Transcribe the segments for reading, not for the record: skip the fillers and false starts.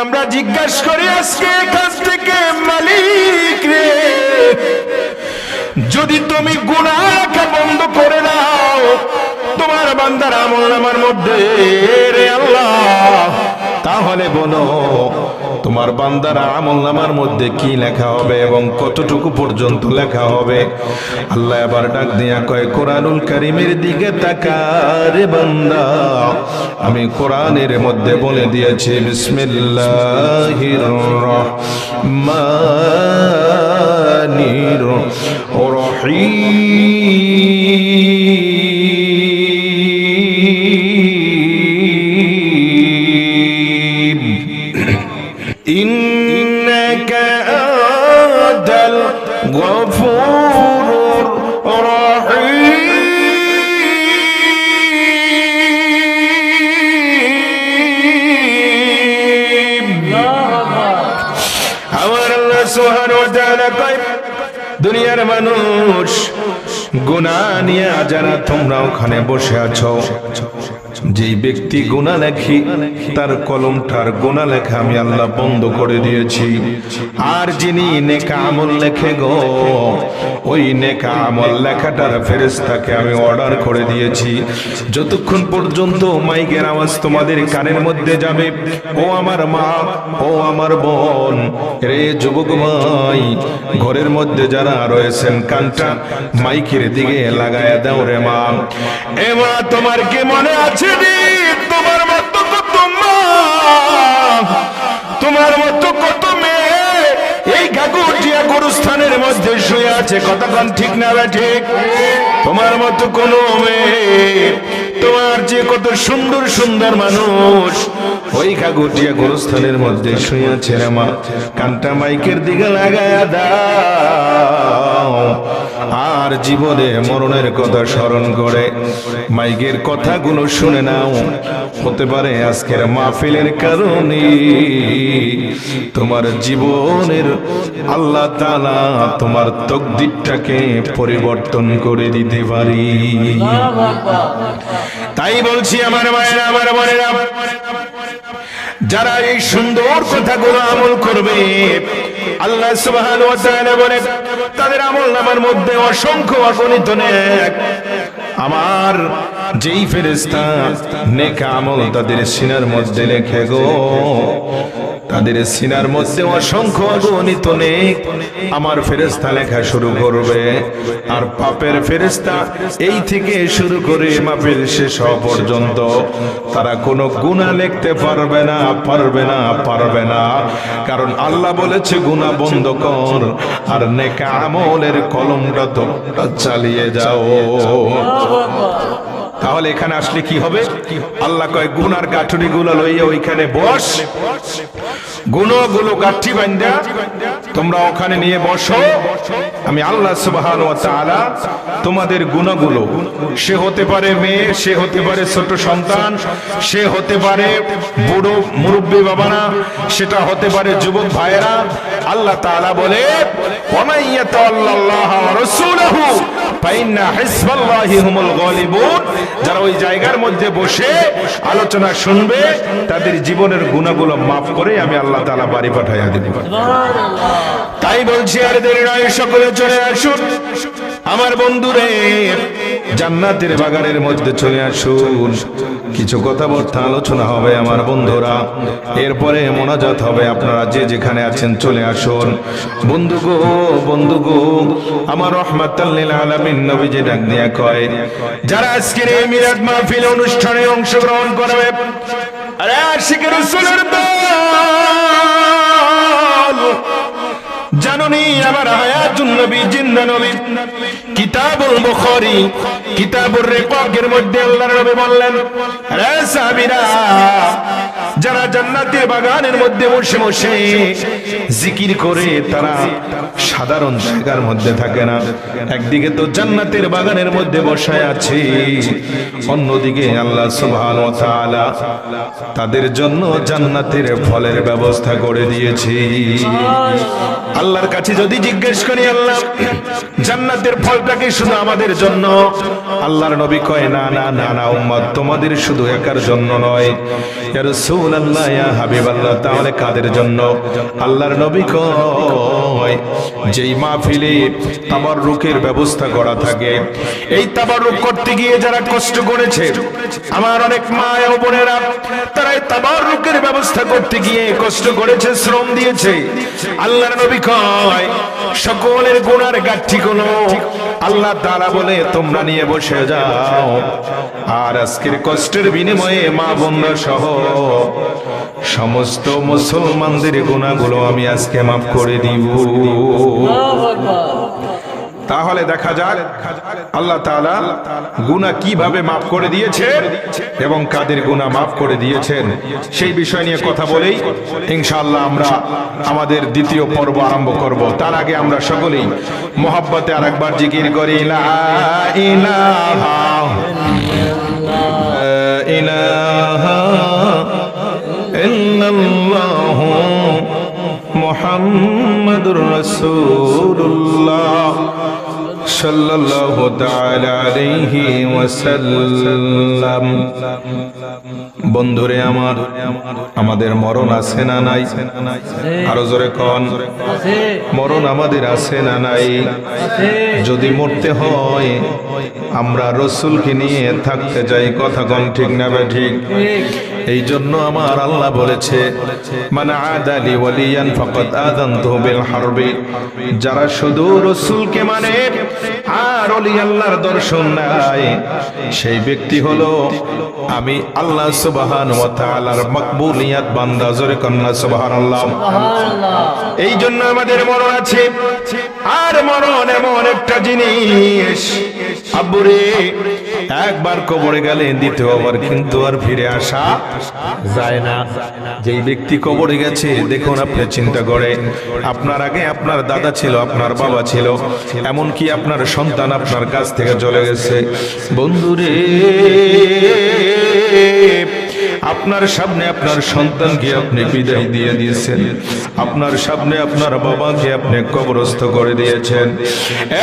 আমরা জিজ্ঞাসা করি আজকে কাছ থেকে, মালিক রে, যদি তুমি গুনাহকে বন্ধ করে দাও তোমার বান্দার আমলনামার মধ্যে, রে আল্লাহ, তাহলে বলো তোমার বান্দার আমলনামার মধ্যে কি লেখা হবে এবং কতটুকু পর্যন্ত লেখা হবে। আল্লাহ এবার ডাক দিয়া কয়, কোরআনুল কারীমের দিকে তাকা রে বান্দা, আমি কোরআনের মধ্যে বলে দিয়েছি বিসমিল্লাহির রহমানির রহিম, ইন্নাকা আনতাল গফুরুর রহিম। আমার আল্লাহ সুবহানাহু ওয়া তাআলা কয়, দুনিয়ার মানুষ গুনাহ নিয়ে যারা তোমরা ওখানে বসে আছো, যেই ব্যক্তি গুনাহ লেখি তার কলমটার গুনাহ লেখা আমি আল্লাহ বন্ধ করে দিয়েছি। আর যিনি নেক আমল লেখে গো, ওই নেক আমল লেখাটার ফেরেশতাকে আমি অর্ডার করে দিয়েছি। যতক্ষণ পর্যন্ত মাইকের আওয়াজ তোমাদের কানের মধ্যে যাবে, ও আমার মা, ও আমার বোন, রে যুবক ভাই, ঘরের মধ্যে যারা রয়েছেন কানটা মাইকের দিকে লাগায়া দাও রে মা। এ মা, তোমার কি মনে আছে তোমার মতো কত মা, তোমার মতো কত মেয়ে এই গাগুটিয়া গরুস্থানের মধ্যে শুয়ে আছে, কতক্ষণ ঠিক না ঠিক? তোমার মতো কোন মেয়ে, তোমার যে কত সুন্দর সুন্দর মানুষ ওই গাগুটিয়া গরুস্থানের মধ্যে শুয়ে আছে রে মা। কানটা মাইকের দিকে লাগায়া দাও, আর জীবনে মরণের কথা স্মরণ করে মাইকের কথাগুলো শুনে নাও। হতে পারে আজকের মাহফিলের কারণে তোমার জীবনের আল্লাহ তাআলা তোমার তকদিরটাকে পরিবর্তন করে দিতে পারি। তাই বলছি আমার মায়েরা, আমার বোনেরা, যারা এই সুন্দর কথাগুলো আমল করবে, আল্লাহ সুবহানাহু ওয়া তাআলা বলেন তাদের আমলনামার মধ্যে অসংখ্য অগণিত নেক আমার যেই ফেরেশতা নেক আমল তাদের সিনার মধ্যে লেখে গো, তাদের সিনার মধ্যে অসংখ্য অগণিত নেক আমার ফেরেশতা লেখা শুরু করবে। আর পাপের ফেরেশতা এই থেকে শুরু করে মাপের শেষ হওয়া পর্যন্ত তারা কোনো গুনাহ লিখতে পারবে না, পারবে না, পারবে না। কারণ আল্লাহ বলেছে গুনাহ বন্ধ কর আর নেক আমলের কলমটা তো চালিয়ে যাও। তাহলে এখানে আসলে কি হবে? আল্লাহ কয় গুনার গাঁঠুরি গুলো লইয়া ওইখানে বস, গুণগুলো গাঁঠি বান্ধা তোমরা ওখানে নিয়ে বসো। আমি আল্লাহ সুবহানাহু ওয়া তাআলা তোমাদের গুণগুলো, সে হতে পারে মেয়ে, সে হতে পারে ছোট সন্তান, সে হতে পারে বুড়ো মুরব্বী বাবারা, সেটা হতে পারে যুবক ভাইয়েরা। আল্লাহ তাআলা বলে ওয়া মান ইয়াতাআল্লাল্লাহা ওয়া রাসূলহু ফাইন্না হিজবাল্লাহি হুমুল গালিবুন। যারা ওই জায়গার মধ্যে বসে আলোচনা শুনবে তাদের জীবনের গুনাহগুলো মাফ করে আমি আল্লাহ তাআলা বাড়ি পাঠাইয়া দেব। তাই বলছি আর দেরি নয়, সকলে চলে আসুন আমার বন্ধুরে, জান্নাতের বাগানের মধ্যে চলে আসুন। কিছু কথাবার্তা আলোচনা হবে আমার বন্ধুরা, এরপরে মোনাজাত হবে। আপনারা যে যেখানে আছেন চলে আসুন। বন্ধু গো, বন্ধু গো, আমার রহমাতাল লিল আলামিন নবীজি ডাক দিয়া কয়, যারা আজকের এই মিলাদ মাহফিল অনুষ্ঠানে অংশগ্রহণ করবে, আরে আশিকের রাসূলের দল, জানুনি আমার হায়াতুন নবী জিন্দা নবী কিতাবুল বুখারী কিতাবুর রিকাকের মধ্যে আল্লাহর নবী বললেন, রে সাহাবীরা, যারা জান্নাতের বাগানের মধ্যে বসে বসে জিকির করে তারা সাধারণ জায়গার মধ্যে থাকে না। একদিকে তো জান্নাতের বাগানের মধ্যে বসে আছে, অন্যদিকে আল্লাহ সুবহানাহু ওয়া তাআলা তাদের জন্য জান্নাতের ফলের ব্যবস্থা করে দিয়েছে। আল্লাহর কাছে যদি জিজ্ঞেস করি আল্লাহ জান্নাতের ফলটা কি শুধু আমাদের জন্য, আল্লাহর নবী কয় না না না না উম্মত, তোমাদের শুধু একার জন্য নয়। ইয়া রাসূলুল্লাহ রাসূলুল্লাহ ইয়া হাবিবাল্লাহ, তাহলে কাদের জন্য? আল্লাহর নবী কয় যেই মাহফিলে তাবাররুকের ব্যবস্থা করা থাকে, এই তাবাররুক করতে গিয়ে যারা কষ্ট করেছে, আমার অনেক মা ও বোনেরা তারা এই তাবাররুকের ব্যবস্থা করতে গিয়ে কষ্ট করেছে, শ্রম দিয়েছে। আল্লাহর নবী কয় সকলের গুনার গাঁঠিগুলো আল্লাহ তাআলা বলে তোমরা নিয়ে বসে যাও, আর আজকের কষ্টের বিনিময়ে মা বোনরা সহ সমস্ত মুসলমানদের গুনাহগুলো আমি আজকে মাফ করে দিব। তাহলে দেখা যাক আল্লাহ তাআলা গুনাহ কিভাবে মাফ করে দিয়েছেন এবং কাদের গুনাহ মাফ করে দিয়েছেন, সেই বিষয় নিয়ে কথা বলেই ইনশাআল্লাহ আমরা আমাদের দ্বিতীয় পর্ব আরম্ভ করব। তার আগে আমরা সকলেই মহব্বতে আরেকবার জিকির করি, লা ইলাহা ইলাহা ইল্লাল্লাহ মুহাম্মাদুর রাসূলুল্লাহ সাল্লাল্লাহু তাআলা আলাইহি ওয়াসাল্লাম। বন্ধুরে আমার, আমাদের মরণ আছে না নাই? আরো জোরে কোন, মরণ আমাদের আছে না নাই? যদি মরতে হয় আমরা রাসূলকে নিয়ে থাকতে যাই, কথা কোন ঠিক না ঠিক? এই জন্য আমার আল্লাহ বলেছে, মান আদালি ওয়ালিয়ান ফাকাদ আযানতুহু বিল হারবি, যারা শুধু রাসূলকে মানে আর ওলি আল্লাহর দর্শন নাই, সেই ব্যক্তি হলো আমি আল্লাহ সুবহানাহু ওয়া তাআলার মাকবুলিয়াত বান্দা। জোরে কন্না সুবহানাল্লাহ। এই জন্য আমাদের মরণ আছে, আর মরণ এমন একটা জিনিস আব্বুরে, একবার কবরে গেলে দ্বিতীয়বার কিন্তু আর ফিরে আসা যায় না। যেই ব্যক্তি কবরে গেছে, দেখুন আপনি চিন্তা করে, আপনার আগে আপনার দাদা ছিল, আপনার বাবা ছিল, এমনকি আপনার সন্তান আপনার কাছ থেকে চলে গেছে। বন্ধুরে, আপনার সামনে আপনার সন্তানকে আপনি বিদায় দিয়ে দিয়েছেন, আপনার সামনে আপনার বাবাকে আপনি কবরস্থ করে দিয়েছেন।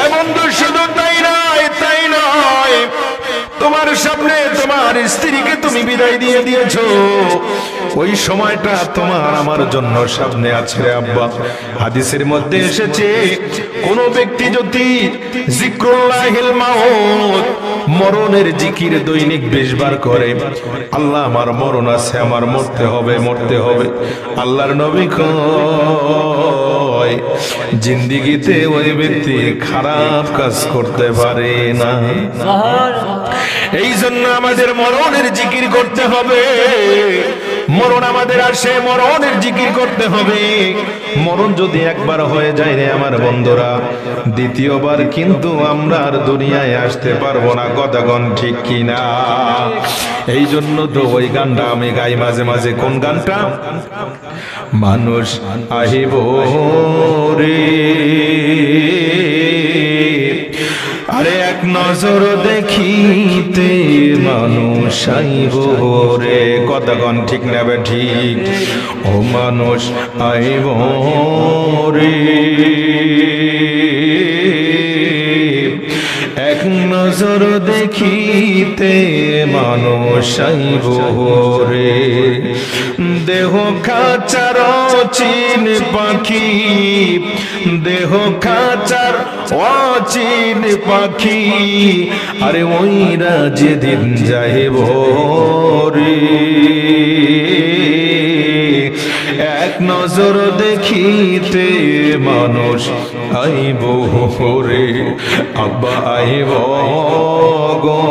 এ বন্ধু, শুধু তাই নয়, তাই নয়, তোমার সামনে তোমার স্ত্রীকে তুমি বিদায় দিয়ে দিয়েছো। ওই সময়টা তোমার আমার জন্য সামনে আছে রে আব্বা। হাদিসের মধ্যে এসেছে, কোন ব্যক্তি যদি জিক্রুল্লাহিল মাউত, মরণের জিকির দৈনিক 20 বার করে, আল্লাহ আমার মরণ আছে, আমার মরতে হবে, মরতে হবে। আল্লাহর নবী কয় জিন্দেগিতে ওই ব্যক্তি খারাপ কাজ করতে পারে না। এই জন্য আমাদের মরণের জিকির করতে হবে। মরণ আমাদের আসে, মরণের জিকির করতে হবে। মরণ যদি একবার হয়ে যায় রে আমার বন্ধুরা, দ্বিতীয়বার কিন্তু আমরা আর দুনিয়ায় আসতে পারবো না, কথাগণ ঠিক কিনা? এই জন্য তো ওই গানটা আমি গাই মাঝে মাঝে। কোন গানটা? মানুষ আহিব রে, আরে এক নজর দেখিতে মানুষ আইব রে, কথাগণ ঠিক নেবে ঠিক? ও মানুষ আইব রে, এক নজর দেখিতে মানুষ আইব রে, দেহ খাঁচার অচিন পাখি, দেহ খাঁচার অচিন পাখি, আরে ওইরা যেদিন যাইব রে, এক নজর দেখিতে মানুষ আইব রে, আব্বা আইব গো,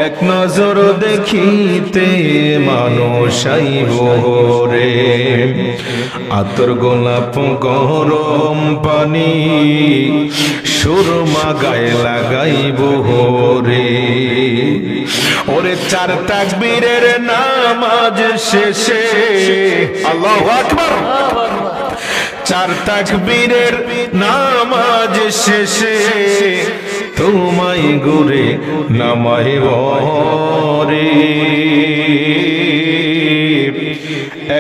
এক নজর দেখিতে মানুষ আইব রে, আতর গোলাপ গরম পানি সুরমা গায়ে লাগাইব রে, ওরে চার তাকবীরের নামাজ শেষে, আল্লাহু আকবার, চার তাকবীরের নামাজ শেষে তোমায় গুরে নামাইব রে,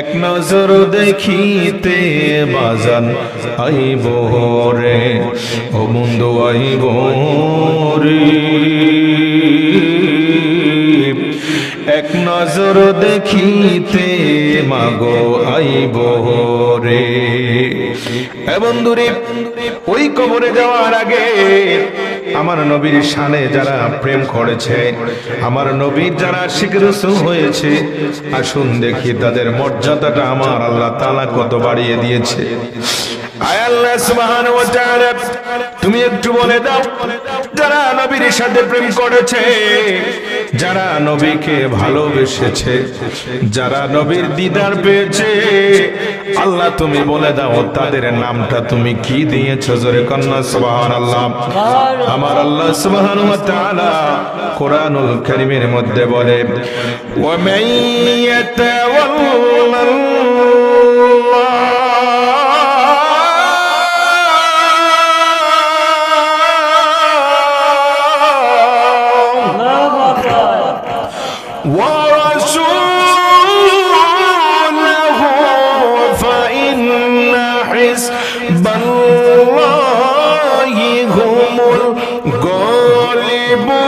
এক নজর দেখিতে বাজান আইব রে, ও বন্ধু আইব রে, নজর দেখিতে মাগো আইব রে। এ বন্ধুরে, ওই কবরে যাওয়ার আগে আমার নবীর শানে যারা প্রেম করেছে, আমার নবীর যারা আশিক রাসূল হয়েছে, আসুন দেখি তাদের মর্যাদাটা আমার আল্লাহ তাআলা কত বাড়িয়ে দিয়েছে। আয় আল্লাহ সুবহানাহু ওয়া তাআলা, তুমি একটু বলে দাও, যারা নবীর সাথে প্রেম করেছে, যারা নবীকে ভালোবেসেছে, যারা নবীর দিদার পেয়েছে, আল্লাহ তুমি বলে দাও তাদের নামটা তুমি কি দিয়েছো? জোরে কন্যা সুবহানাল্লাহ। আমার আল্লাহ সুবহানাহু ওয়া তাআলা কোরআনুল কারীমের মধ্যে বলে, ওয়া মান ইয়াতাওয়াল্লাল্লাহ ورسوله فإن حزب الله هم الغالبون।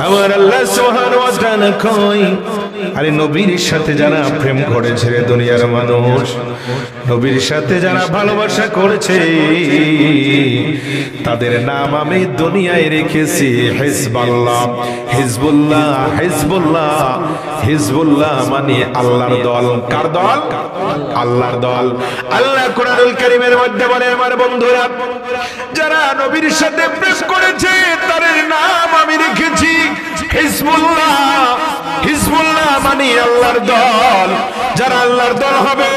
আমার আল্লাহ সুবহানাহু ওয়া তাআলা কই, আরে নবীর সাথে যারা প্রেম করেছে রে দুনিয়ার মানুষ, নবীর সাথে যারা ভালোবাসা করেছে, তাদের নাম আমি দুনিয়ায় রেখেছি হিজবুল্লাহ। হিজবুল্লাহ, হিজবুল্লাহ, হিজবুল্লাহ মানে আল্লাহর দল। কার দল? আল্লাহর দল। আল্লাহ কোরআনুল কারীমের মধ্যে বলে, আমার বন্ধুরা, যারা নবীর সাথে প্রেম করেছে তাদের নাম আমি রেখেছি হিজবুল্লাহ। হিজবুল্লাহ মানে আল্লাহর দল। যারা আল্লাহর দল হবে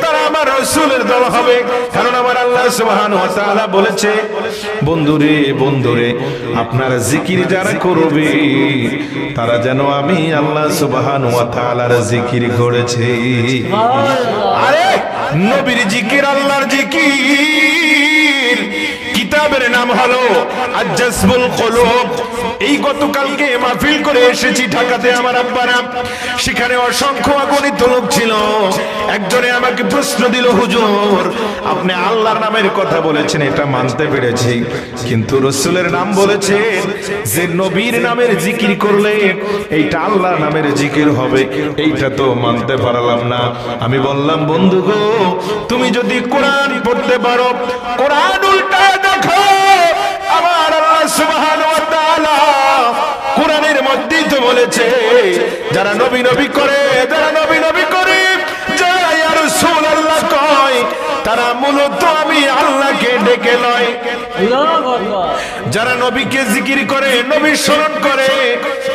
তারা আমার রাসূলের দল হবে। কারণ আমার আল্লাহ সুবহানাহু ওয়া তাআলা বলেছে, বন্ধুরে বন্ধুরে, আপনার জিকির যারা করবে তারা যেন আমি আল্লাহ সুবহানাহু ওয়া তাআলার জিকির করেছে। আরে নবীর জিকির আল্লাহর জিকির। কিতাবের নাম হলো আজ-জাযবুল কুলুব। এই গতকালকে মাহফিল করে এসেছি ঢাকাতে আমার আব্বারা, সেখানে অসংখ্য অগণিত লোক ছিল। একজনে আমাকে প্রশ্ন দিল, হুজুর আপনি আল্লাহর নামের কথা বলেছেন, এটা মানতে পেরেছি, কিন্তু রাসূলের নাম বলেছেন যে নবীর নামের জিকির করলে এইটা আল্লাহর নামের জিকির হবে, এইটা তো মানতে পারলাম না। আমি বললাম, বন্ধু গো, তুমি যদি কোরআন পড়তে পারো, কোরআন উল্টায় দেখো, আমার আল্লাহ সুবহানাহু ওয়া তাআলা কোরআনের মধ্যেই তো বলেছে, যারা নবী নবী করে, যারা নবী নবী করে, যারা ইয়া রাসূলুল্লাহ কয়, তারা মূলত আমি আল্লাহকে ডেকে লয়। যারা নবীকে জিকির করে, নবীর স্মরণ করে,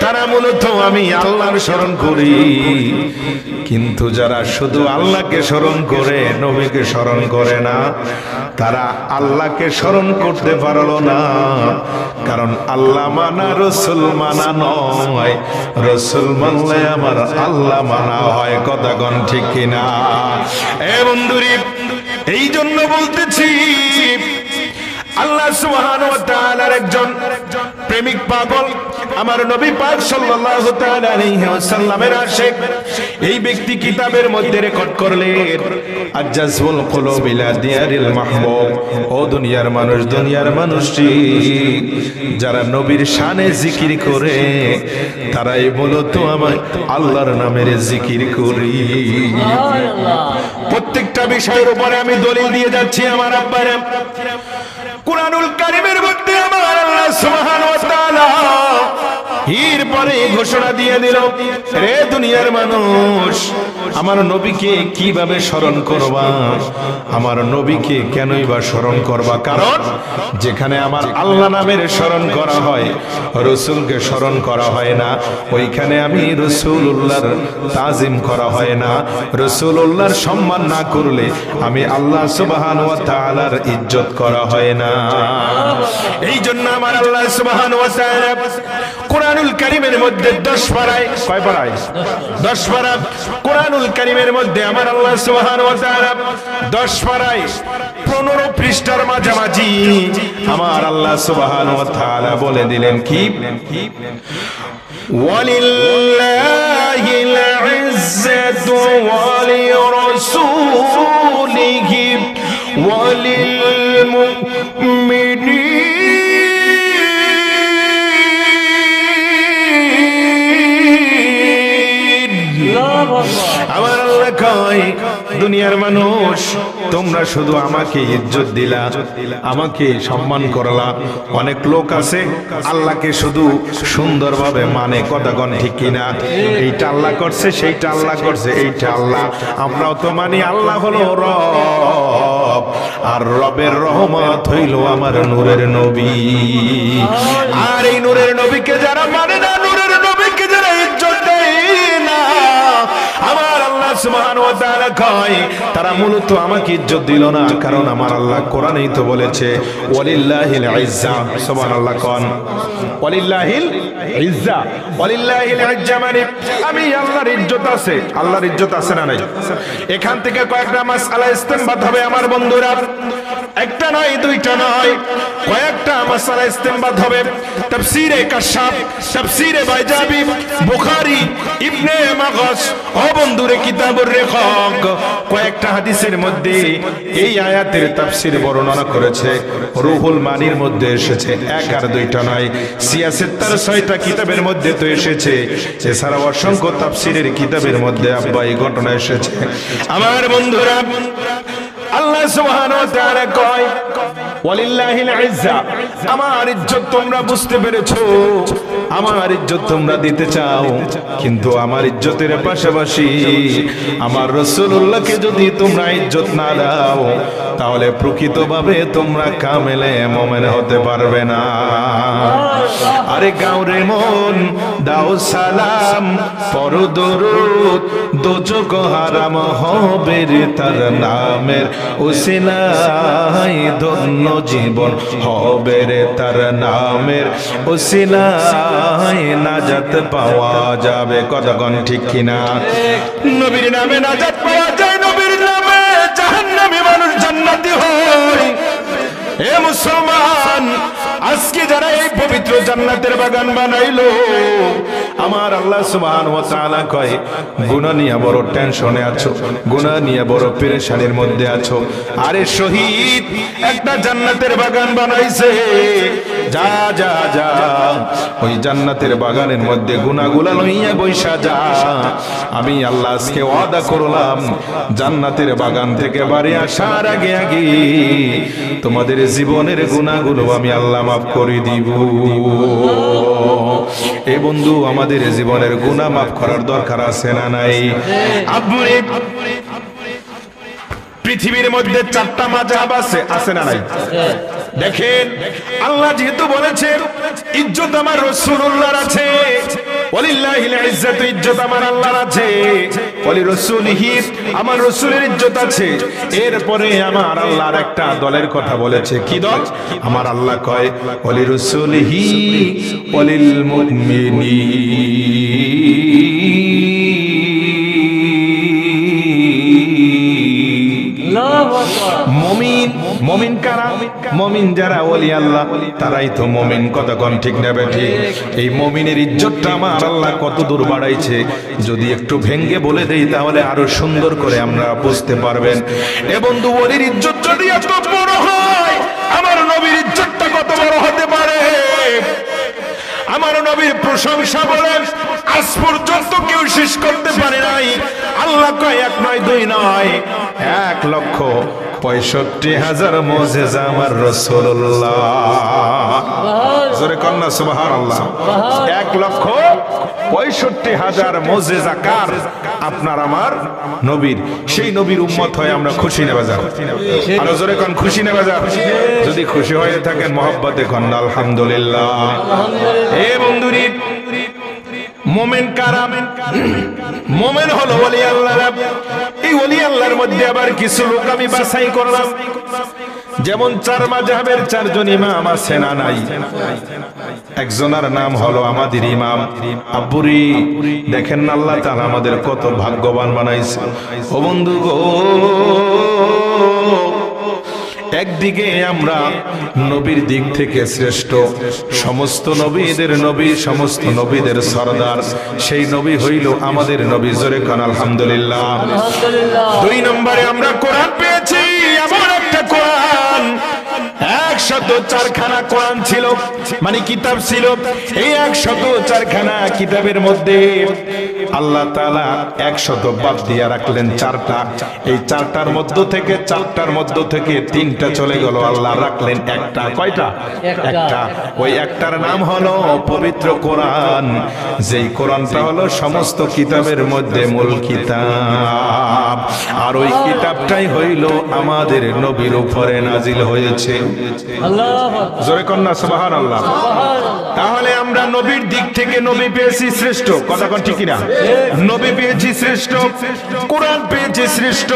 তারা মূলত আমি আল্লাহর স্মরণ করি। কিন্তু যারা শুধু আল্লাহকে স্মরণ করে, নবীকে স্মরণ করে না, তারা আল্লাহকে স্মরণ করতে পারলো না। কারণ আল্লাহ মানা রাসূল মানা নয়, রাসূল মানলে আমার আল্লাহ মানা হয়। কথা কোন ঠিক কিনা? এ বন্ধুরি, এই জন্য বলতেছি, আল্লাহ সুবহানাহু ওয়া তাআলার একজন প্রেমিক পাগল আমার নবী পাক সাল্লাল্লাহু তাআলা আলাইহি ওয়াসাল্লামের আশিক, এই ব্যক্তি কিতাবের মধ্যে রেকর্ড করলেন, আজ-জাযবুল কুলুব ইলা দিয়ারিল মাহবুব। ও দুনিয়ার মানুষ, দুনিয়ার মানুষটি যারা নবীর শানে জিকির করে, তারাই মূলত আমার আল্লাহর নামের জিকির করি। প্রত্যেকটা বিষয়ের উপরে আমি দলিল দিয়ে যাচ্ছি আমার আব্বারা। কুরআনুল কারীমের মধ্যে আমার আল্লাহ সুবহানাহু ওয়া তাআলা এরপরে ঘোষণা দিয়ে দিল, রে দুনিয়ার মানুষ, আমার নবীকে কিভাবে স্মরণ করবা, আমার নবীকে কেনই বা স্মরণ করবা? কারণ যেখানে আমার আল্লাহ নামের স্মরণ করা হয়, রাসূলকে স্মরণ করা হয় না, ওইখানে আমি রাসূলুল্লাহর তাজিম করা হয় না। রাসূলুল্লাহর সম্মান না করলে আমি আল্লাহ সুবহানাহু ওয়া তাআলার ইজ্জত করা হয় না। এই জন্য আমার আল্লাহ সুবহানাহু ওয়া তাআলা কুরআনুল কারীমের মধ্যে 10 পারায়, কয় পারায়? 10 পারা কুরআনুল কারীমের মধ্যে আমার আল্লাহ সুবহানাহু ওয়া তাআলা 10 পারায় 15 পৃষ্ঠার মাঝামাঝি আমার আল্লাহ সুবহানাহু ওয়া তাআলা বলে দিলেন কি, ওয়ালিল্লাহিল ইজ্জাতু ওয়া লিরাসূলিহি وللمؤمنين আমার আল্লাহ কয় দুনিয়ার মানুষ তোমরা শুধু আমাকে ইজ্জত দিলা, আমাকে সম্মান করলা। অনেক লোক আছে আল্লাহকে শুধু সুন্দরভাবে মানে, কথা কোন ঠিক কিনা? এইটা আল্লাহ করছে, সেইটা আল্লাহ করছে, এইটা আল্লাহ। আমরাও তো মানি আল্লাহ হলো রব, আর রবের রহমত হইল আমার নূরের নবী। আর এই নূরের নবীকে যারা মানে না, নূরের নবীকে যারা ইজ্জত দেয় না, আমার আল্লাহ সুবহানাহু ওয়া তাআলা কয় তারা মূলত আমাকে ইজ্জত দিল না। কারণ আমার আল্লাহ কোরআনেই তো বলেছে ওয়ালিল্লাহিল ইজ্জা। সুবহানাল্লাহ কোন ওয়ালিল্লাহিল ইজ্জা, ওয়ালিল্লাহিল ইজ্জা মানে আমি আল্লাহর ইজ্জত আছে। আল্লাহর ইজ্জত আছে না নাই? এখান থেকে কয়েকটা মাসআলা ইস্তেমবাদ হবে আমার বন্ধুরা, একটা নয় দুইটা নয়, কয়েকটা মাসআলা ইস্তেমবাদ হবে। তাফসীরে কাশাফ, তাফসীরে বাইজাবি, বুখারী, ইবনে মাগাস ও বন্ধুরে কিতাবুর রেখক কয়েকটা হাদিসের মধ্যে এই আয়াতের তাফসীর বর্ণনা করেছে। রুহুল মানির মধ্যে এসেছে, এক আর দুইটা নয়, সিয়াসেত্তার 6টা কিতাবের মধ্যে তো এসেছে। এছাড়াও অসংখ্য তাফসীরের কিতাবের মধ্যে এই ঘটনা এসেছে। আমার বন্ধুরা আল্লাহ সুবহানাহু ওয়া তাআলা কয় ওয়ালিল্লাহিল ইজ্জা, আমার ইজ্জত তোমরা বুঝতে পেরেছো, আমার ইজ্জত তোমরা দিতে চাও, কিন্তু আমার ইজ্জতের পাশাপাশি আমার রাসূলুল্লাহকে যদি তোমরা ইজ্জত না দাও তাহলে প্রকৃতভাবে তোমরা কামেলে মুমিন হতে পারবে না। আরে গাওরে মন দাও সালাম, পর দরুদ, দোজখ হারাম হবে রে তার নামের উসিলায়, ধন্য জীবন হবে রে তার নামের উসিলায়, নাজাত পাওয়া যাবে। কতক্ষণ ঠিক কিনা? নবীর নামে নাজাত পাওয়া যায়, নবীর নামে জাহান্নামী মানুষ জান্নাতি হয়। এ মুসলমান, আজকে যারা এই পবিত্র জান্নাতের বাগান বানাইলো, আমার আল্লাহ সুবহানাহু ওয়া তাআলা কয় গুনাহ নিয়ে বড় টেনশনে আছো, গুনাহ নিয়ে বড় পেরেশানির মধ্যে আছো। আরে শহীদ একটা জান্নাতের বাগান বানাইছে, যা যা যা ওই জান্নাতের বাগানের মধ্যে গুনাহগুলা লইয়া বইসা যা। আমি আল্লাহ আজকে ওয়াদা করলাম জান্নাতের বাগান থেকে বাড়ি আসার আগে আগে তোমাদের জীবনের গুনাহগুলো আমি আল্লাহ মাফ করে দিব। এ বন্ধু, আমাদের জীবনের গুনাহ মাফ করার দরকার আছে না নাই? আপনি পৃথিবীর মধ্যে 4টা মাযহাব আছে, আছে না নাই? দেখেন আল্লাহ যেহেতু বলেছে ইজ্জত আমার রাসূলুল্লাহর আছে, ওয়ালিল্লাহিল ইজ্জাতু, ইজ্জত আমার আল্লাহর আছে, ওয়ালি রাসূলিহি, আমার রাসূলের ইজ্জত আছে। এরপরে আমার আল্লাহর একটা দলের কথা বলেছে। কি দল? আমার আল্লাহ কয় ওয়ালি রাসূলিহি ওয়ালিল মুমিনিন। মুমিন কারা? মুমিন যারা ওলি আল্লাহ তারাই তো মুমিন। কতক্ষণ ঠিক নেবে ঠিক? এই মুমিনের ইজ্জতটা আমার আল্লাহ কত দূর বাড়াইছে, যদি একটু ভেঙ্গে বলে দেই তাহলে আরো সুন্দর করে আমরা বুঝতে পারবেন। এ বন্ধু, ওলির ইজ্জত যদি এত বড় হয়, আমার নবীর ইজ্জতটা কত বড় হতে পারে? আমার নবীর প্রশংসা বলেন আজ পর্যন্ত কেউ শেষ করতে পারে নাই। আল্লাহ কয় 1 নয় 2 নয়, 1,65,000 মুজিজা আমার রাসূলুল্লাহ। জোরে কন্না সুবহানাল্লাহ। 1,65,000 মুজিজা কার? আপনার আমার নবীর। সেই নবীর উম্মত হয়ে আমরা খুশি নেওয়া যাব। আর জোরে কোন খুশি নেওয়া যাব? যদি খুশি হয়ে থাকেন মহব্বতে কোন আলহামদুলিল্লাহ। এ বন্ধুরি, মুমিন কারা? মুমিন হলো ওলি আল্লাহর। এই ওলি আল্লাহর মধ্যে আবার কিছু লোক আমি বাছাই করলাম, যেমন 4 মাযহাবের 4 জন ইমাম আছে না নাই? একজনের নাম হলো আমাদের ইমাম আব্বুরি। দেখেন না আল্লাহ তাআলা আমাদের কত ভাগ্যবান বানাইছে। ও বন্ধু গো, একদিকে আমরা নবীর দিক থেকে শ্রেষ্ঠ, সমস্ত নবীদের নবী, সমস্ত নবীদের সরদার, সেই নবী হইল আমাদের নবী। জোরে কান আলহামদুলিল্লাহ। দুই নম্বরে আমরা কোরআন পেয়েছি, এমন একটা কোরআন 104খানা কোরআন ছিল, মানে কিতাব ছিল। এই 104খানা কিতাবের মধ্যে আল্লাহ তাআলা 100 বাদ দিয়ে রাখলেন 4টা। এই 4টার মধ্য থেকে 3টা চলে গেল, আল্লাহ রাখলেন একটা। কয়টা? একটা। ওই একটার নাম হলো পবিত্র কোরআন, যেই কোরআনটা হলো সমস্ত কিতাবের মধ্যে মূল কিতাব। আর ওই কিতাবটাই হইল আমাদের নবীর উপরে নাজিল হয়েছে। জোরে কন্যা সুবহানাল্লাহ। তাহলে আমরা নবীর দিক থেকে নবী পেয়েছি শ্রেষ্ঠ, কথা কোন ঠিক না? নবী পেয়েছি শ্রেষ্ঠ, কোরআন পেয়েছি শ্রেষ্ঠ,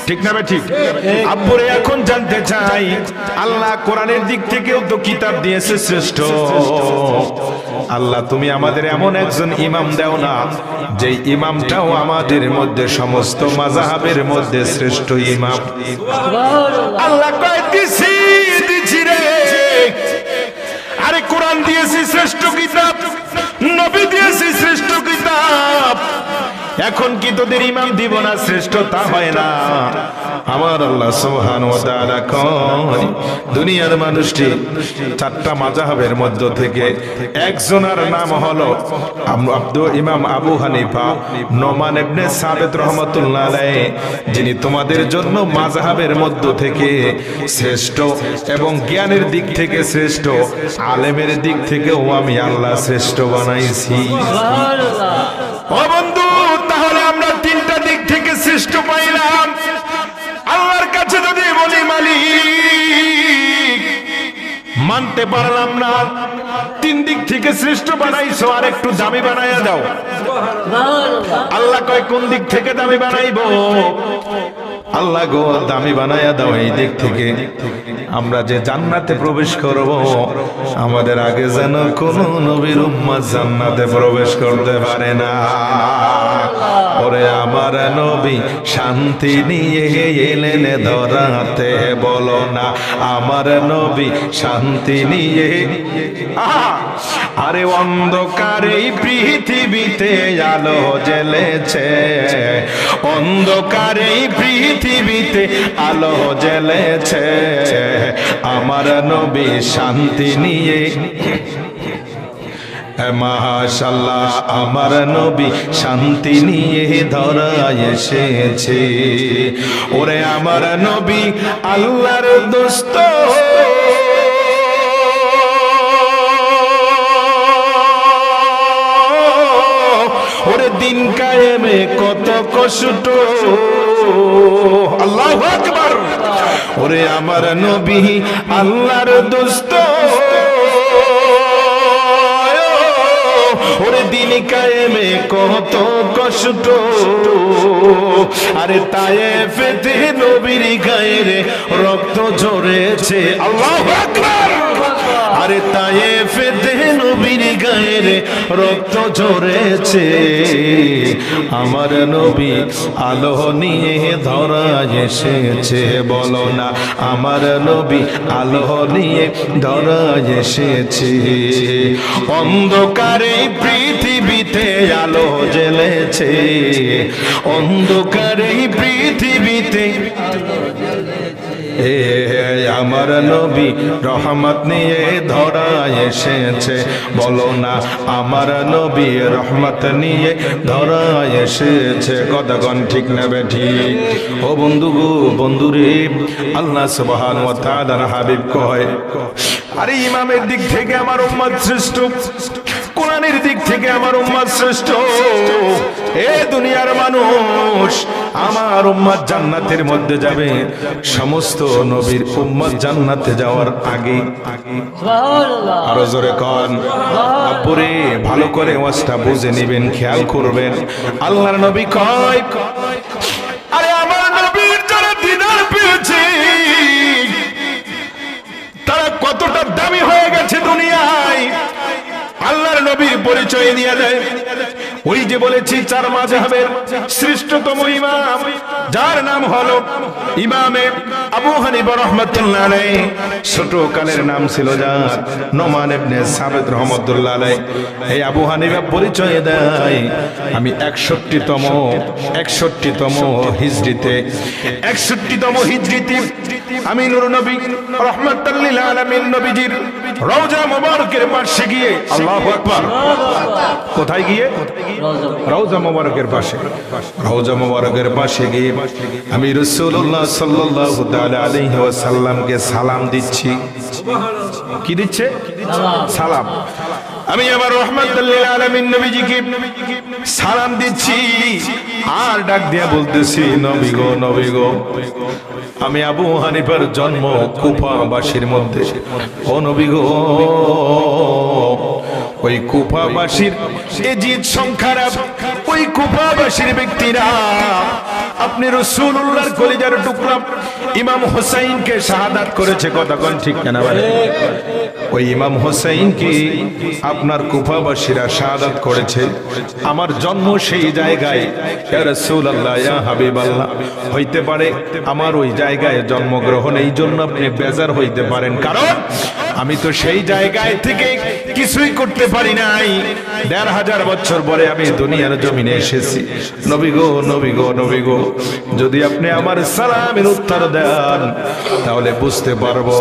ঠিক না? ঠিক। আব্বুরে এখন জানতে চাই, আল্লাহ কোরআনের দিক থেকেও তো কিতাব দিয়েছে শ্রেষ্ঠ। আল্লাহ তুমি আমাদের এমন একজন ইমাম দাও না, যে ইমামটাও আমাদের মধ্যে সমস্ত মাযহাবের মধ্যে শ্রেষ্ঠ ইমাম। আল্লাহ কয় দিছি রে, আরে কোরআন দিয়েছি শ্রেষ্ঠ কিতাব, নবী দিয়েছি শ্রেষ্ঠ কিতাব, এখন কি তোদের ইমাম দিব না শ্রেষ্ঠ? তা হয় না। আমার আল্লাহ সুবহানাহু ওয়া তাআলা কয়, দুনিয়ার মানুষটি 4টা মাযহাবের মধ্য থেকে একজনের নাম হলো ইমাম আবু হানিফা নোমান ইবনে সাবিত রাহমাতুল্লাহ আলাইহি, যিনি তোমাদের জন্য মাযহাবের মধ্য থেকে শ্রেষ্ঠ এবং জ্ঞানের দিক থেকে শ্রেষ্ঠ, আলেমের দিক থেকেও আমি আল্লাহ শ্রেষ্ঠ বানাইছি। সুবহানাল্লাহ। ও বন্ধু, তাহলে আমরা 3টা দিক থেকে শ্রেষ্ঠ পাইলাম। আল্লাহর কাছে যদি বলি মালিক মানতে পারলাম না, 3 দিক থেকে শ্রেষ্ঠ বানাইছো, আর একটু দামি বানায়া দাও। আল্লাহ কয় কোন দিক থেকে দামি বানাইবো? আল্লাহ গো দামি বানায়া দাও এই দিক থেকে, আমরা যে জান্নাতে প্রবেশ করব, আমাদের আগে যেন কোন নবীর উম্মত জান্নাতে প্রবেশ করতে পারে না। ওরে আমার নবী শান্তি নিয়ে এলেন ধরাতে, বলো না আমার নবী শান্তি নিয়ে। আরে অন্ধকারে পৃথিবীতে আলো জ্বলেছে, অন্ধকারে পৃথিবীতে আলো জ্বলেছে, আমার নবী শান্তি নিয়ে। মাশাআল্লাহ, আমার নবী শান্তি নিয়ে ধরায় এসেছে। ওরে আমার নবী আল্লাহর দোস্ত, ওরে দিন কায়েমে কত কষ্ট। আল্লাহু আকবার। ওরে আমার নবী আল্লাহর দোস্ত, ওরে দিন কায়েমে কত কষ্ট। আরে তায়েফেতে নবীর গায়ের রক্ত ঝরেছে। আল্লাহু আকবার। আরে তায়েফেতে নবীর গায়ের রক্ত ঝরেছে, আমার নবী আলো নিয়ে ধরায় এসেছে, বলো না আমার নবী আলো নিয়ে ধরায় এসেছে। অন্ধকারে পৃথিবীতে আলো জ্বলেছে, অন্ধকারে পৃথিবীতে আমার নবী রহমত নিয়ে ধরায় এসেছে, বলো না আমার নবী রহমত নিয়ে ধরায় এসেছে। কতক্ষণ ঠিক নেবে ঠিক? ও বন্ধু গো, বন্ধুরে, আল্লাহ সুবহানাহু ওয়া তাআলার হাবিব কয়, আরে ইমামের দিক থেকে আমার উম্মত শ্রেষ্ঠ, কোরআনের দিক থেকে আমার উম্মত শ্রেষ্ঠ। এ দুনিয়ার মানুষ, আমার উম্মত জান্নাতের মধ্যে যাবে, সমস্ত নবীর উম্মত জান্নাতে যাওয়ার আগে। আরো জোরে কন। আপুরে ভালো করে ওয়াজটা বুঝে নেবেন, খেয়াল করবেন। আল্লাহর নবী কয়, আরে আমার নবীর যারা দিদার পেয়েছে, তারা কতটা দামি হয়ে গেছে দুনিয়ায়। আল্লাহর নবীর পরিচয় নিয়ে দেয়। ওই যে বলেছি চার মাযহাবের শ্রেষ্ঠতম ইমাম যার নাম হলো ইমামে আবু হানিফা রাহমাতুল্লাহ আলাইহি, ছোট কালের নাম ছিল যার নোমান ইবনে সাবিত রাহমাতুল্লাহ আলাইহি। এই আবু হানিফা পরিচয় দেয় আমি 61তম হিজরিতে 61তম হিজরিতে আমি নূর নবী রাহমাতুল লিল আলামিন নবীজির রওজা মুবারকের পাশে গিয়ে, আল্লাহু আকবার, কোথায় গিয়ে? রওজা মুবারকের পাশে। রওজা মুবারকের পাশে গিয়ে আমি রাসূলুল্লাহ সাল্লাল্লাহু তাআলা আলাইহি ওয়াসাল্লামকে সালাম দিচ্ছি। কি দিচ্ছে? সালাম। আমি আমার রাহমাতুল লিল আলামিন নবীজিকে সালাম দিচ্ছি আর ডাক দিয়া বলতেছি, নবী গো, নবী গো, আমি আবু হানিফার জন্ম কুফাবাসীর মধ্যে। ও নবী গো, ওই কুফাবাসীর এজিদ সংখ্যারা, ওই কুফাবাসীর ব্যক্তিরা আপনি রাসূলুল্লাহর কলিজার টুকরা ইমাম হুসাইনকে শাহাদাত করেছে। কথা কোন ঠিক না ভাই? ওই ইমাম হুসাইনকে আপনার কুফাবাসীরা শাহাদাত করেছে। আমার জন্ম সেই জায়গায়, ইয়া রাসূলুল্লাহ, ইয়া হাবিবাল্লাহ, হইতে পারে আমার ওই জায়গায় জন্মগ্রহণ, এই জন্য আপনি বেজার হইতে পারেন, কারণ আমি তো সেই জায়গায় থেকে কিছুই করতে পারি নাই। ১৫০০ বছর পরে আমি দুনিয়ার জমিনে এসেছি। নবী গো, নবী গো, নবী গো, যদি আপনি আমার সালামের উত্তর দেন তাহলে বুঝতে পারবো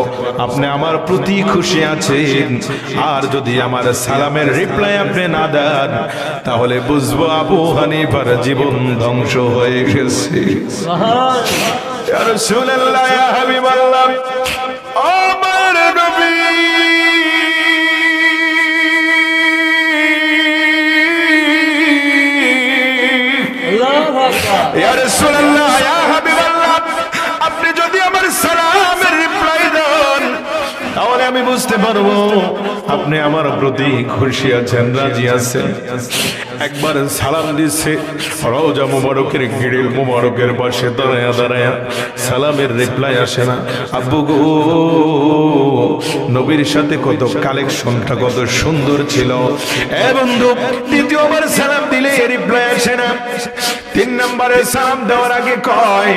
আপনি আমার প্রতি খুশি আছেন, আর যদি আমার সালামের রিপ্লাই আপনি না দেন তাহলে বুঝবো আবু হানিফার জীবন ধ্বংস হয়ে গেছে। ইয়া রাসূলুল্লাহ, ইয়া হাবিবাল্লাহ, আমার নবী ইয়া রাসূলুল্লাহ, ইয়া হাবিবাল্লাহ, আপনি যদি আমার সালামের রিপ্লাই দেন তাহলে আমি বুঝতে পারবো আপনি আমার প্রতি খুশি আছেন, রাজি আছেন। একবার সালাম দিচ্ছে, রওজা মুবারকের গ্রিল মুবারকের পাশে দাঁড়ায়া দাঁড়ায়া সালামের রিপ্লাই আসে না। আব্বু গো, নবীর সাথে কত কালেকশনটা কত সুন্দর ছিল। এ বন্ধু, দ্বিতীয়বার সালাম দিলে রিপ্লাই আসে না। ৩ নম্বরে সালাম দেওয়ার আগে কয়,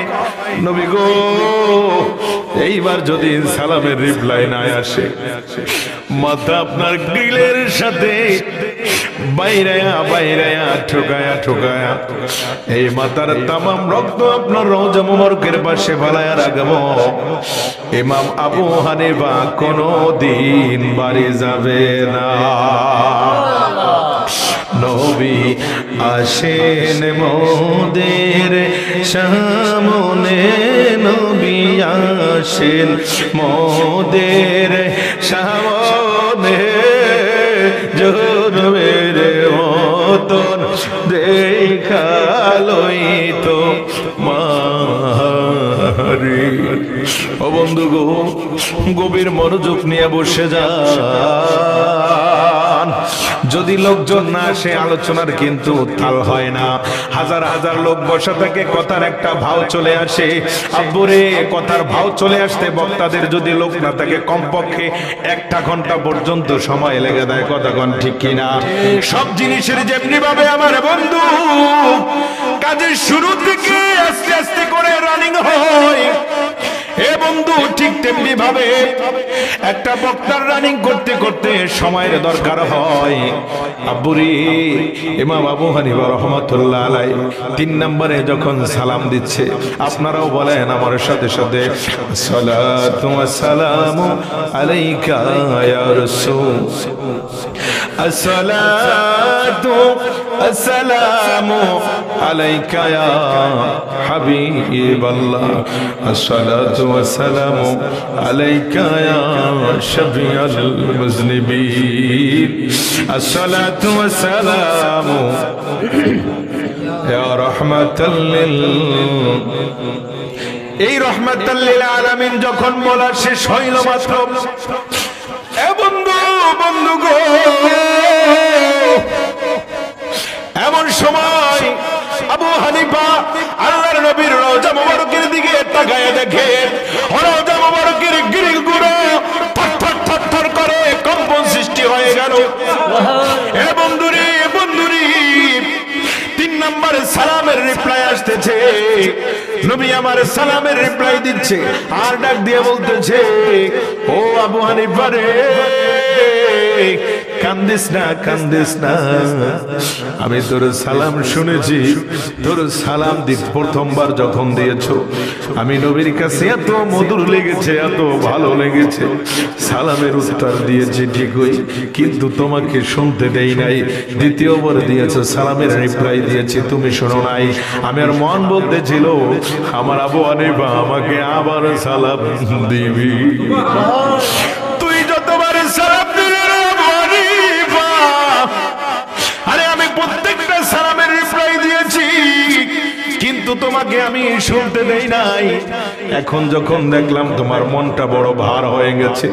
নবী গো, এইবার যদি সালামের রিপ্লাই না আসে, মাথা আপনার গ্রিলের সাথে বাইরায়া বাইরায়া ঠোকায়া ঠোকায়া এই মাথার তামাম রক্ত আপনার রওজা মুবারকের পাশে ফালায়া রাখবো। ইমাম আবু হানিফা কোনদিন বাড়ি যাবে না। নবী আসেন মোদের সামনে, নবী আসেন মোদের সামনে, জোরের মতন দেখালই তো মারি। ও বন্ধু গো, গভীর মনোযোগ নিয়ে বসে যান। যদি লোকজন না আসে আলোচনার কিন্তু তাল হয় না। হাজার হাজার লোক বসা থাকে, কথার একটা ভাও চলে আসে। আব্বুরে, কথার ভাও চলে আসতে বক্তাদের যদি লোক না থাকে কমপক্ষে 1টা ঘন্টা পর্যন্ত সময় লেগে দেয়। কথা কোন ঠিক কিনা? সব জিনিসের যেমনি ভাবে আমার বন্ধু কাজের শুরু থেকে আস্তে আস্তে করে রানিং হয়, এ বন্ধু ঠিক তেমনি ভাবে একটা বক্তার রানিং করতে করতে সময়ের দরকার হয়। আব্বুরি, ইমাম আবু হানিফা রাহমাতুল্লাহ আলাইহি ৩ নম্বরে যখন সালাম দিচ্ছে, আপনারাও বলেন আমার সাথে সাথে, সালাতু ওয়াস সালামু আলাইকা ইয়া রাসূল, আসসালাতু আসসালামু আলাইকা ইয়া হাবিবাল্লাহ, আসসালাতু ওয়াসসালামু আলাইকা ইয়া শাফিউল মুজনিবিন, আসসালাতু ওয়াসসালামু ইয়া রাহমাতাল লিল। এই রাহমাতাল লিল আলামিন যখন বলা শেষ হইল মাত্র, এ বন্ধু, বন্ধু গো, এমন সময় আবু হানিফা আল্লাহর নবীর রওজা মুবারকের দিকে তাকায় দেখে রওজা মুবারকের গ্রিলগুলো থরথর থরথর করে কম্পন সৃষ্টি হয়ে গেল। এ বন্ধুরে, বন্ধুরে, নবী আমার সালামের রিপ্লাই দিচ্ছে আর ডাক দিয়ে বলতেছে, ও আবু হানিফা রে, কান্দিস না, কান্দিস না, আমি তোর সালাম শুনেছি। তোর সালাম প্রথমবার যখন দিয়েছো আমি নবীর কাছে এত মধুর লেগেছে, এত ভালো লেগেছে। সালামের উত্তর দিয়েছি ঠিকই, কিন্তু তোমাকে শুনতে দেই নাই। দ্বিতীয়বার দিয়েছো, সালামের রিপ্লাই দিয়েছি, তুমি শোনো নাই। আমার মন বলতেছিল আমার আবু হানিফা আমাকে আবার সালাম দিবি। তুই যতবার সালাম দিবি আরে আমি প্রত্যেকটা সালামের রিপ্লাই দিয়েছি, কিন্তু তোমাকে আমি শুনতে দেই নাই। এখন যখন দেখলাম তোমার মনটা বড় ভার হয়ে গেছে,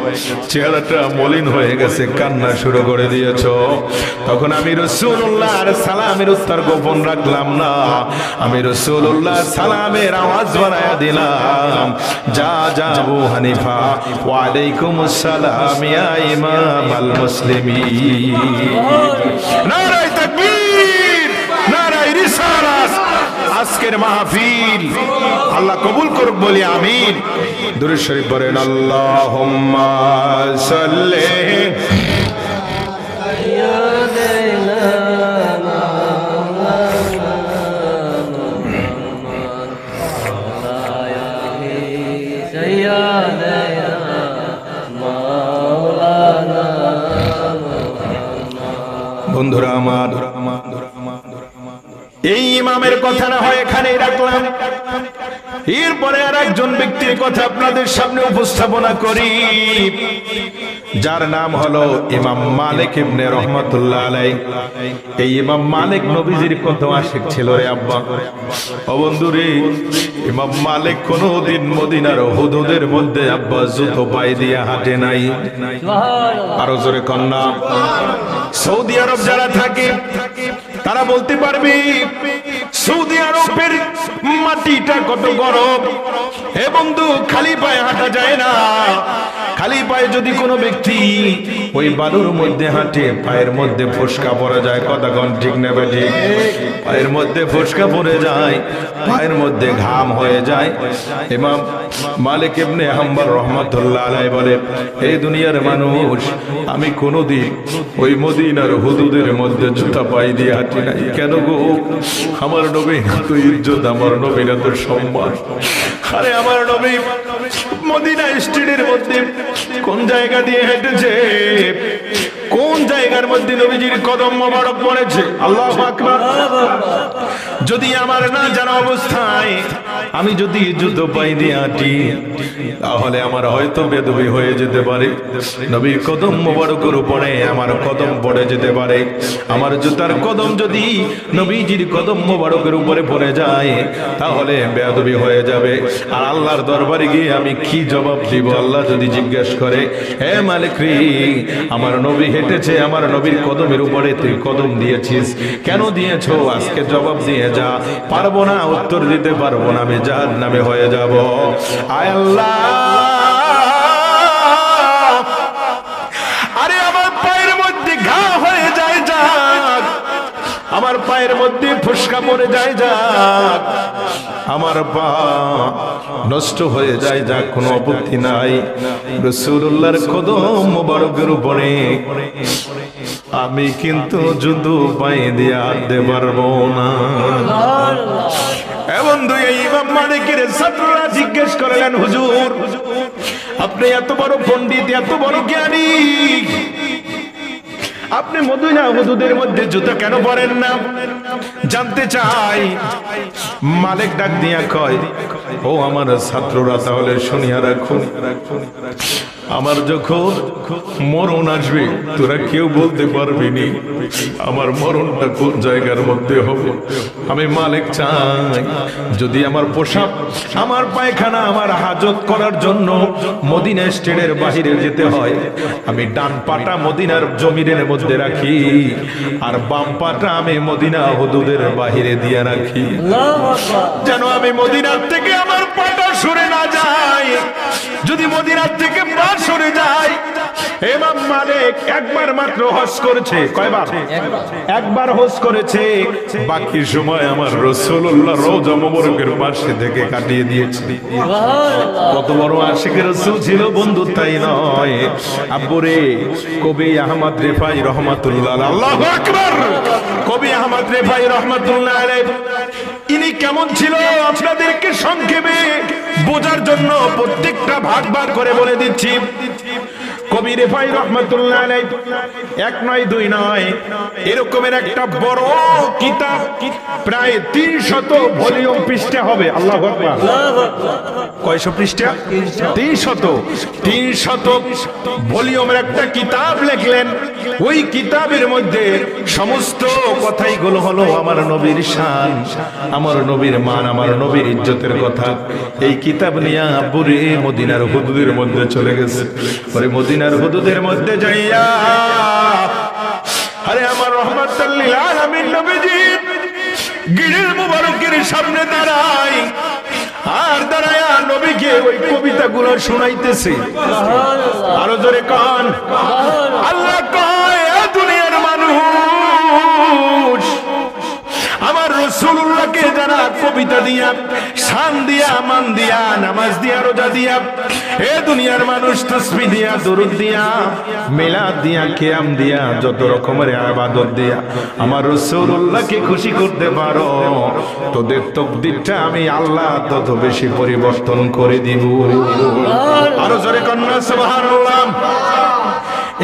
চেহারাটা মলিন হয়ে গেছে, কান্না শুরু করে দিয়েছো, তখন আমি রাসূলুল্লাহর সালামের উত্তর গোপন রাখলাম না। আমি রাসূলুল্লাহ সালামের আওয়াজ বাড়ায়া দিলাম, যা যা আবু হানিফা, ওয়া আলাইকুমুস সালাম ইয়া ইমাম আল মুসলিমিন। নারায়ে তাকবীর, নারায়ে রিসালাত। আজকের মাহফিল আল্লাহ কবুল করুক বলি আমিন। দুরূদ শরীফ পড়েন, আল্লাহুম্মা সাল্লি বন্ধুরা আমার, এই ইমামের কথা না হয় এখানেই রাখলাম। এরপরে আর একজন ব্যক্তির কথা আপনাদের সামনে উপস্থাপনা করি, যার নাম হলো ইমাম মালিক ইবনে রহমাতুল্লাহ আলাইহি। এই ইমাম মালিক নবীজির কত আশিক ছিল রে আব্বা। ও বন্ধুরে, ইমাম মালিক কোনদিন মদিনার হুদুদের মধ্যে আব্বা জুতো পায়ে দিয়ে হাঁটে নাই। আরো জোরে কন্যা। সৌদি আরব যারা থাকে তারা বলতে পারবে সৌদি আরবের মাটিটা কত গরম। হে বন্ধু, খালি পায়ে হাঁটা যায় না। খালি পায়ে যদি কোনো ব্যক্তি ওই বালুর মধ্যে হাঁটে, পায়ের মধ্যে ফোসকা পড়ে যায়। কথা কোন ঠিক নেবে ঠিক? পায়ের মধ্যে ফোসকা পড়ে যায়, পায়ের মধ্যে ঘাম হয়ে যায়। ইমাম মালিক ইবনে হাম্বল রহমাতুল্লাহ আলাইহি বলে, এই দুনিয়ার মানুষ, আমি কোনোদিন ওই মদিনার হুদুদের মধ্যে জুতা পায়ে দিয়ে হাঁটি নাই। কেন গো? আমার নবী এত ইজ্জত, আমার নবীর এত সম্মান। আরে আমার নবী মদিনা স্ট্রিটের মধ্যে কোন জায়গা দিয়ে হেঁটেছে, কোন জায়গার মধ্যে নবীজির কদম মোবারক পড়েছে। আল্লাহু আকবার। যদি আমার না জানা অবস্থায় আমি যদি জুতো পায়ে দিয়ে হাঁটি, তাহলে আমার হয়তো বেদবি হয়ে যেতে পারে। নবীর কদম মোবারকের উপরে আমার কদম পড়ে যেতে পারে। আমার জুতার কদম যদি নবীজির কদম মোবারকের উপরে পড়ে যায়, তাহলে বেদবি হয়ে যাবে। আর আল্লাহর দরবারে গিয়ে আমি কি জবাব দিব? আল্লাহ যদি জিজ্ঞেস করে, হে মালিক রে, আমার নবী হেঁটেছে, আমার নবীর কদমের উপরে তুই কদম দিয়েছিস, কেন দিয়েছো? আজকে জবাব দিয়ে যা। পারবো না, উত্তর দিতে পারবো না, আমি জাহান্নামে হয়ে যাব। আয় আল্লাহ, আরে আমার পায়ের মধ্যে ঘা হয়ে যায় যাক, আমার পায়ের মধ্যে ফুসকা পড়ে যায় যাক, আমার পা নষ্ট হয়ে যায় যাক, কোনো আপত্তি নাই। রাসূলুল্লাহর কদম মোবারকের উপরে আমি কিন্তু জুতো পায়ে দিয়ে হাঁটতে পারবো না। বন্ধু, এই ইমাম মালিকের ছাত্ররা জিজ্ঞেস করলেন, হুজুর আপনি এত বড় পণ্ডিত, এত বড় জ্ঞানী, আপনি মদিনা হুদুদের মধ্যে জুতো কেন পরেন না? জানতে চাই। মালিক ডাক দিয়া কয়, ও আমার ছাত্ররা, তাহলে শুনিয়া রাখুন, আমার যখন মরণ আসবে তোরা কেউ বলতে পারবি নি আমার মরণটা কোন জায়গার মধ্যে হবে। আমি মালিক চাই, যদি আমার পোশাক, আমার পায়খানা, আমার হাজত করার জন্য মদিনা স্টেটের বাহিরে যেতে হয়, আমি ডান পাটা মদিনার জমিনের মধ্যে রাখি, আর বাম পাটা আমি মদিনা হুদুদের বাহিরে দিয়ে রাখি, যেন আমি মদিনার থেকে আমার পাটা সরে না যায়। যদি মদিনার থেকে পা সরে যায়, ইমাম মালিক একবার মাত্র হজ করেছে। কয়বার? একবার হজ করেছে। বাকি সময় আমার রাসূলুল্লাহ রওজা মুবারকের পাশে থেকে কাটিয়ে দিয়েছে। কত বড় আশিক রাসূল ছিল বন্ধু, তাই নয়? আব্বুরে কবি আহমদ রেফাই রহমাতুল্লাহ, আল্লাহু আকবার, কবি আহমদ রেফাই রহমাতুল্লাহ আলাইহি ইনি কেমন ছিল আপনাদেরকে সংক্ষেপে বোঝার জন্য প্রত্যেকটা ভাগ ভাগ করে বলে দিচ্ছি। কবি রেফাই রহমাতুল্লাহ আলাইহি এক নয় দুই নয় এরকমের একটা বড় কিতাব, প্রায় 300 ভলিউম পৃষ্ঠা হবে। আল্লাহু আকবার। কয়শো পৃষ্ঠা? 300 ভলিউমের একটা কিতাব লিখলেন। ওই কিতাবের মধ্যে সমস্ত কথাইগুলো হলো আমার নবীর শান, আমার নবীর মান, আমার নবীর ইজ্জতের কথা। এই কিতাব নিয়ে আব্বুরে মদিনার হুদুদের মধ্যে চলে গেছে। পরে মদিনার হুদুদের মধ্যে যাইয়া আরে আমার রহমাতুল লিল আলামিন নবীজি গিরিল মুবারকের সামনে দাঁড়ায়, আর দাঁড়ায়া নবীকে ওই কবিতাগুলো শোনাইতেছে। আরো জোরে কান আল্লাহ কয়, দুনিয়ার মানুষ আমার রাসূলুল্লাহকে যারা কবিতা দিয়া, শান দিয়া, মান দিয়া, নামাজ দিয়া, রোজা দিয়া, এ দুনিয়ার মানুষ তাসবিহ দিয়া, দরুদ দিয়া, মিলাদ দিয়া, কিয়াম দিয়া, যত রকমের ইবাদত দিয়া আমার রাসূলুল্লাহকে খুশি করতে পারো, তোদের তাকদীরটা আমি আল্লাহ তত বেশি পরিবর্তন করে দিব। আরো জোরে কন্যা সুবহানাল্লাহ।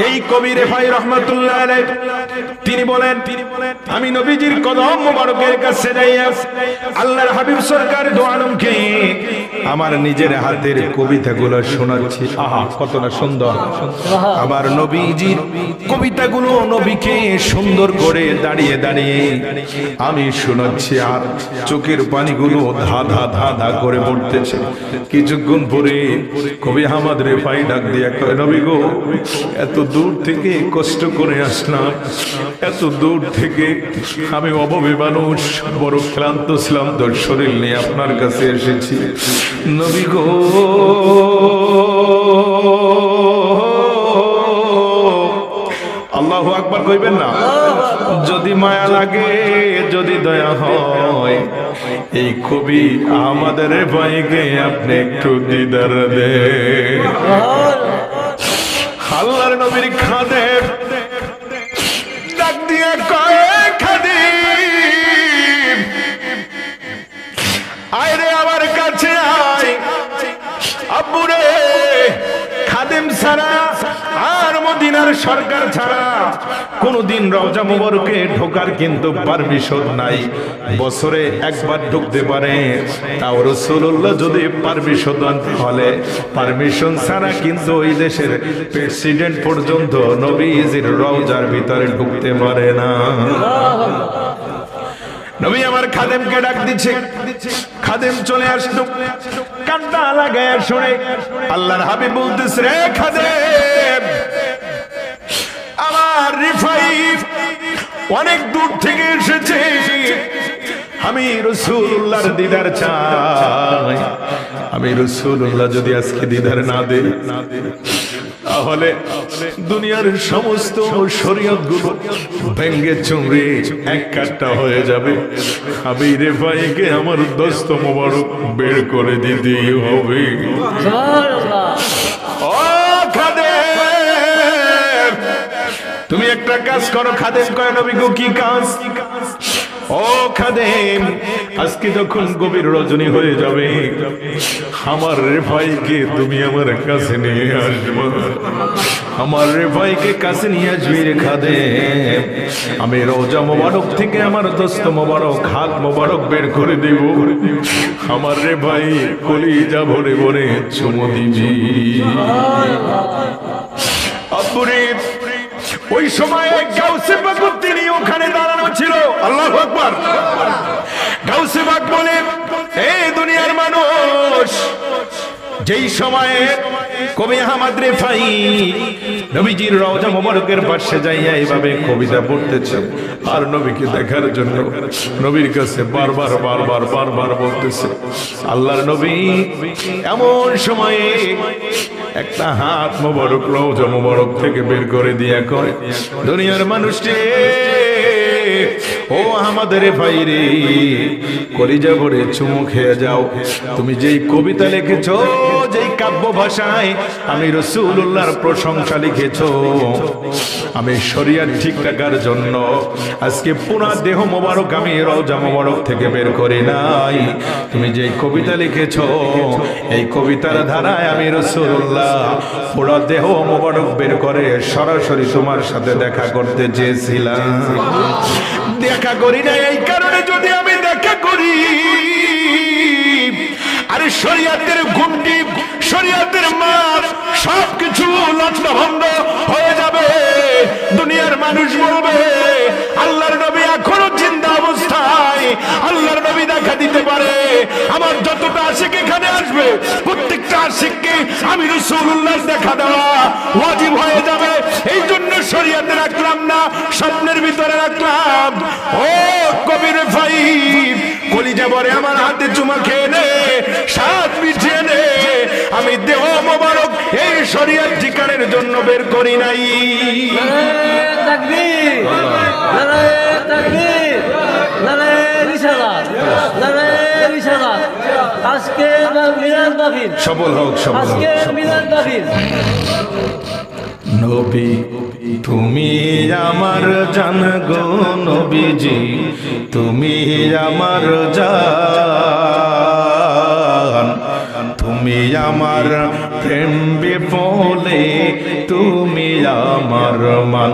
এই কবি রেফাই রহমাতুল্লাহ আলাইহি তিনি বলেন, আমি নবীজির কদম মোবারকের কাছে যাইয়া আল্লাহর হাবিব সরকার দো আলমকে আমার নিজের হাতের কবিতাগুলো শোনাচ্ছি। আহা, কত না সুন্দর! আমার নবীজির কবিতাগুলো নবীকে সুন্দর করে দাঁড়িয়ে দাঁড়িয়ে আমি শোনাচ্ছি, আর চোখের পানিগুলো ধাঁধা ধাঁধা করে পড়তেছে। কিছুক্ষণ পরে কবি আহমদ রেফাই ডাক দিয়া কয়, নবী গো, এত দূর থেকে কষ্ট করে আসলাম, এত দূর থেকে আমি অভাবী মানুষ, বড় ক্লান্ত শ্রান্ত শরীর নিয়ে আপনার কাছে এসেছি। নবী গো, আল্লাহু আকবার কইবেন না? যদি মায়া লাগে, যদি দয়া হয়, এই কবি আমাদের ভাইকে আপনি একটু দিদার দেন। আল্লাহর নবীর খাদেম ডাক দিয়া কয়, খাদিম আয় রে আমার কাছে আয়। আব্বুরে, খাদেম ছাড়া আর মদিনার সরকার ছাড়া কোনদিন রওজা মুবারকে ঢোকার কিন্তু পারমিশন নাই। বছরে একবার ঢুকতে পারে, তাও রাসূলুল্লাহ যদি পারমিশন দেন তাহলে পারমিশন ছাড়া কিন্তু ওই দেশের প্রেসিডেন্ট পর্যন্ত নবীজির রওজার ভিতরে ঢুকতে পারে না। নবী আমার খাদেমকে ডাক দিচ্ছে, খাদেম চলে আসলো, কান্না লাগায় শুনে আল্লাহর হাবিব বলতেছে, রে খাদেম, আমার রিফাই অনেক দূর থেকে এসেছে, আমি রাসূলুল্লাহর দিদার চাই। আমি রাসূলুল্লাহ যদি আজকে দিদার না দেই, তাহলে দুনিয়ার সমস্ত শরীয়তগুলো ভেঙ্গে চুমড়ে এক কাট্টা হয়ে যাবে। আমি রেফাইকে আমার দস্ত মোবারক বের করে দিতেই হবে। ও খাদেম, তুমি একটা কাজ করো। খাদেম কয়, নবী গো, কি কাজ? ও খাদেম, আজকে যখন গভীর রজনী হয়ে যাবে, আমার রেফাইকে তুমি আমার কাছে নিয়ে আসবে। আমার রেফাইকে কাছে নিয়ে আসবি রে খাদেম। আমি রওজা মোবারক থেকে আমার দস্ত মোবারক, হাত মোবারক বের করে দেব। আমার রেফাই কলিজা ভরে ভরে চুমু দিবি। আব্বুরে, ওই সময় গাউসে পাক তিনি ওখানে দাঁড়ানো ছিল। আল্লাহু আকবার। গাউসে পাক বলে, এই দুনিয়ার মানুষ, যেই সময়ে কবি আহমদ রেফাই নবীজির রওজা মোবারকের পাশে যাইয়া এইভাবে কবিতা পড়তেছে, আর নবীকে দেখার জন্য নবীর কাছে বারবার বারবার বারবার বলতেছে, আল্লাহর নবী এমন সময়ে একটা হাত মোবারক রওজা মোবারক থেকে বের করে দিয়া কয়, দুনিয়ার মানুষটি ও আমাদের ভাই রে, কলিজা ভরে চুমু খেয়ে যাও। তুমি যেই কবিতা লিখেছো, যেই কাব্য ভাষায় আমি রাসূলুল্লাহর প্রশংসা লিখেছো, আমি শরিয়াত ঠিক রাখার জন্য আজকে পুরা দেহ মোবারক আমি রওজা মোবারক থেকে বের করি নাই। তুমি যেই কবিতা লিখেছো, এই কবিতার ধারায় আমি রাসূলুল্লাহ পুরা দেহ মোবারক বের করে সরাসরি তোমার সাথে দেখা করতে চেয়েছিলাম। দেখা করি না, এই কারণে যদি আমি দেখা করি, আরে শরিয়াতের গুন্ডি, শরিয়াতের মাস সবকিছু লণ্ডভণ্ড হয়ে যাবে। দুনিয়ার মানুষ বলবে আল্লাহর নবী এখনো জিন্দা অবস্থায়, আল্লাহর নবী দেখা দিতে পারে। আমার যতটা আশিক এখানে আসবে, প্রত্যেকটা আশিককে আমি রাসূলুল্লাহ দেখা দেওয়া ওয়াজিব হয়ে যাবে। এই জন্য শরিয়াতে রাখলাম না, স্বপ্নের ভিতরে রাখলাম। ও কবির ভাই, কলিজা ভরে আমার হাতে চুমা খেয়ে নে, সাত মিটিয়ে নে। আমি দেহ মোবারক এই শরিয়াত ঠিকানের জন্য বের করি নাই। তাকবীর, নারায়ে তাকবীর, নারায়ে রিসালাত, নারায়ে রিসালাত। আজকে মিলাদ মাহফিল সফল হোক, সফল হোক। আজকে মিলাদ মাহফিল। নবী তুমি আমার জান গো নবীজি, তুমি আমার জান, তুমি আমার প্রেম বিফলে, তুমি আমার মান।